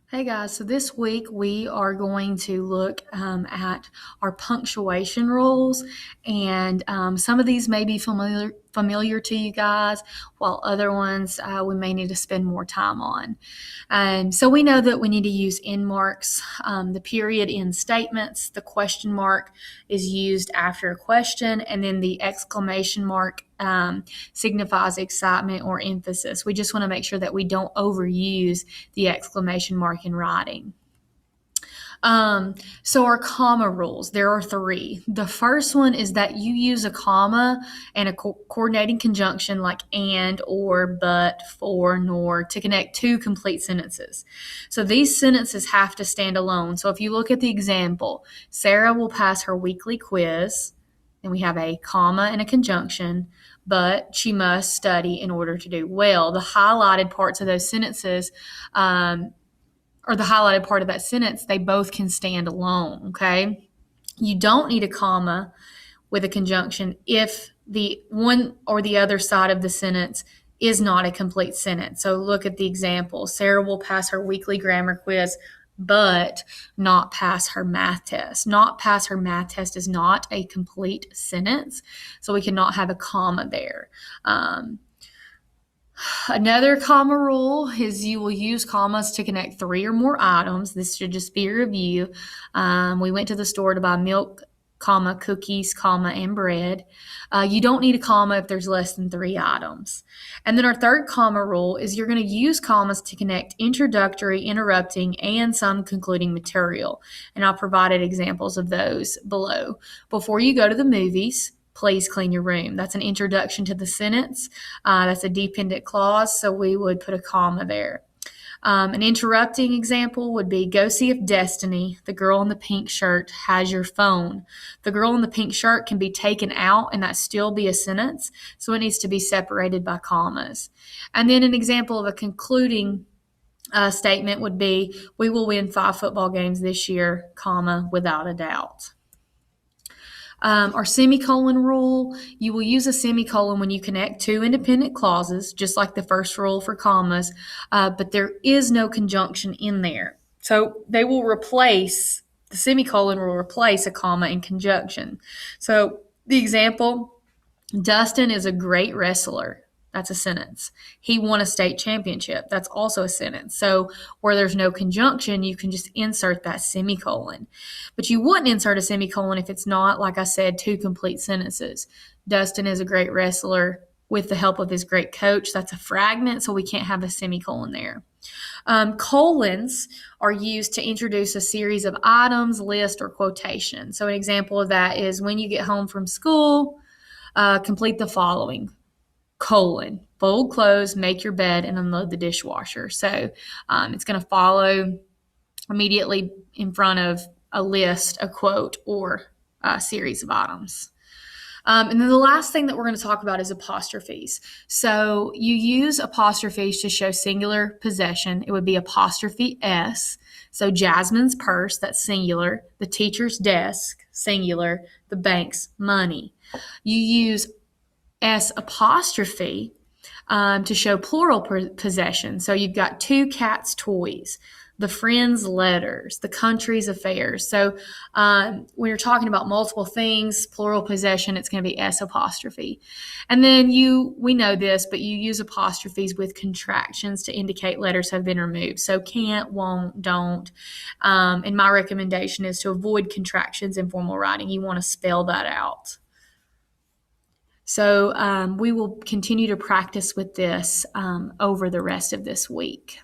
Hey guys, so this week we are going to look at our punctuation rules, and some of these may be familiar to you guys, while other ones we may need to spend more time on. So we know that we need to use end marks, the period in statements, the question mark is used after a question, and then the exclamation mark signifies excitement or emphasis. We just want to make sure that we don't overuse the exclamation mark in writing. So our comma rules, there are three. The first one is that you use a comma and a coordinating conjunction like and, or, but, for, nor to connect two complete sentences. So these sentences have to stand alone. So if you look at the example, Sarah will pass her weekly quiz, and we have a comma and a conjunction, but she must study in order to do well. The highlighted parts of those sentences or the highlighted part of that sentence, they both can stand alone, okay? You don't need a comma with a conjunction if the one or the other side of the sentence is not a complete sentence. So look at the example. Sarah will pass her weekly grammar quiz, but not pass her math test. Not pass her math test is not a complete sentence, so we cannot have a comma there. Another comma rule is you will use commas to connect three or more items. This should just be a review. We went to the store to buy milk, comma, cookies, comma, and bread. You don't need a comma if there's less than three items. And then our third comma rule is you're going to use commas to connect introductory, interrupting, and some concluding material. And I'll provide examples of those below. Before you go to the movies, please clean your room. That's an introduction to the sentence. That's a dependent clause, so we would put a comma there. An interrupting example would be, go see if Destiny, the girl in the pink shirt, has your phone. The girl in the pink shirt can be taken out and that still be a sentence, so it needs to be separated by commas. And then an example of a concluding statement would be, we will win 5 football games this year, comma, without a doubt. Our semicolon rule, you will use a semicolon when you connect two independent clauses, just like the first rule for commas, but there is no conjunction in there. So they will replace, the semicolon will replace a comma in conjunction. So the example, Dustin is a great wrestler. That's a sentence. He won a state championship. That's also a sentence. So where there's no conjunction, you can just insert that semicolon. But you wouldn't insert a semicolon if it's not, like I said, two complete sentences. Dustin is a great wrestler with the help of his great coach. That's a fragment, so we can't have a semicolon there. Colons are used to introduce a series of items, list, or quotation. So an example of that is when you get home from school, complete the following. Fold clothes, make your bed, and unload the dishwasher. So it's going to follow immediately in front of a list, a quote, or a series of items. And then the last thing that we're going to talk about is apostrophes. So you use apostrophes to show singular possession. It would be apostrophe S. So Jasmine's purse, that's singular. The teacher's desk, singular. The bank's money. You use S apostrophe to show plural possession. So you've got two cats' toys, the friend's letters, the country's affairs. So when you're talking about multiple things, plural possession, it's going to be S apostrophe. And then we know this, but you use apostrophes with contractions to indicate letters have been removed. So can't, won't, don't. And my recommendation is to avoid contractions in formal writing. You want to spell that out. So we will continue to practice with this over the rest of this week.